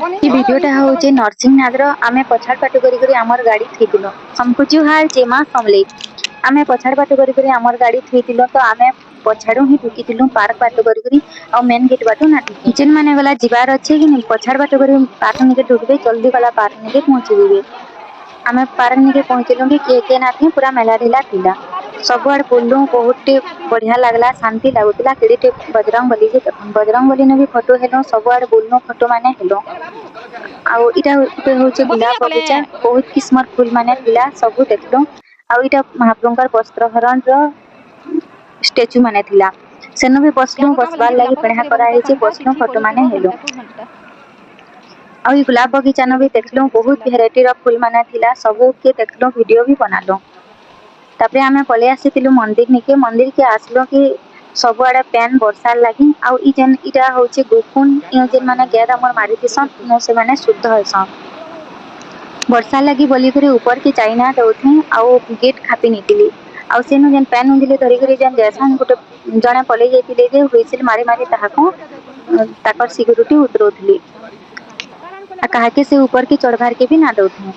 ये वीडियोटा होचे नरसिंहनाथर आमे पछाड़ पाट करी आमर गाड़ी थीतिलो हमको जुहार जेमा समले आमे पछाड़ पाट करी आमर गाड़ी थीतिलो तो आमे पछाड़ू ही ढुकीतिलु पार्क बाट करी आ मेन गेट बाटू ना ढुकी जेन माने गला जिबार अच्छे कि पछाड़ बाट करी पार्क निके ढुकबे जल्दी गला पार्क निके पहुंची दिबे आमे पार्क निके पहुंचलु कि के ना थे पूरा मेला ढिला थिला सब आड़ बुललु बहुत बढ़िया लगला शांति लागुतला केड़े बजरंगबली जे बजरंगबली ने भी फोटो हेलो सब आड़ बुलनु फोटो माने हेलो आउ इटा उते होचे गुलाब बगीचा बहुत किस्मर फूल माने थिला सब देखलो आउ इटा महाप्रभुकर वस्त्रहरण रो स्टैचू माने थिला सेनो भी बसलु बसबार लागि पढ़ा करा हेचे बसलु फोटो माने हेलो आउ ई गुलाब बगीचा न भी देखलो बहुत वेराइटी रो फूल माने थिला सब के देखलो वीडियो भी बनालो तापरे आमे पले आसीतिलु मंदिर निके मंदिर के आसलो कि सब आड़े पेन वर्षा लगी आउ ई जेन इटा होचे गोकुन ई जेन माने गैर हमर मारी दिसन नो से माने शुद्ध हसन वर्षा लगी बोली करे ऊपर के चाइना दउथे आउ गेट खापी नितिली आउ सेनु जेन पेन उंदिले धरि करे जेन जैसन गुटे जणे पले जेतिले जे हुइसिल मारी मारी ताहाको ताकर सिक्युरिटी उतरोथली आ काहे से ऊपर के चढ़बार के भी ना दउथे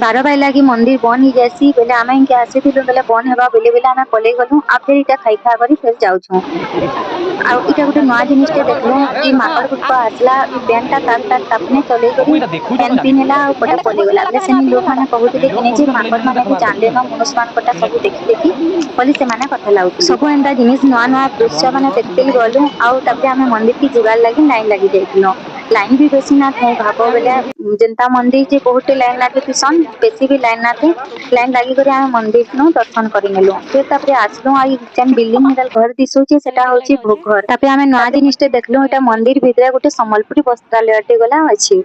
12 बाय लगी मंदिर बन ही जैसी बेले आमे इनके आसे थिलु बेले बन हेबा बेले बेले आमे पले गलु आ फिर इटा खाई खा करी फिर जाउ छु आ इटा गुटे नवा जिनिसटे देखलो ई माकड़ गुटका आसला ई पेनटा तार तार तापने चले गरी पेन पिनेला आ पटे पले गला बेले सेनी लोग माने कहउतिले किने जे माकड़ माने भी जानले न मनुष्य मान कटा सब देखि देखि पली से माने कथा लाउत सब एंदा जिनिस नवा नवा दृश्य माने देखते गलु आ तापरे आमे मंदिर की जिबार लागि लाइन लागि जाइतिलो लाइन भी बेसी ना थे भाबो बेले जनता मंदिर जे बहुत लाइन लागे तिसन बेसी भी लाइन ना थे लाइन लागी करे आमे मंदिर नो दर्शन करि नेलो फिर तापरे आसलो आई जेन बिल्डिंग हेदल घर दिसुचे सेटा होची भोग घर तापरे आमे नवा जिनिसटे देखलो एटा मंदिर भितरे गुटे संबलपुरी वस्त्रालयटे गला अछि।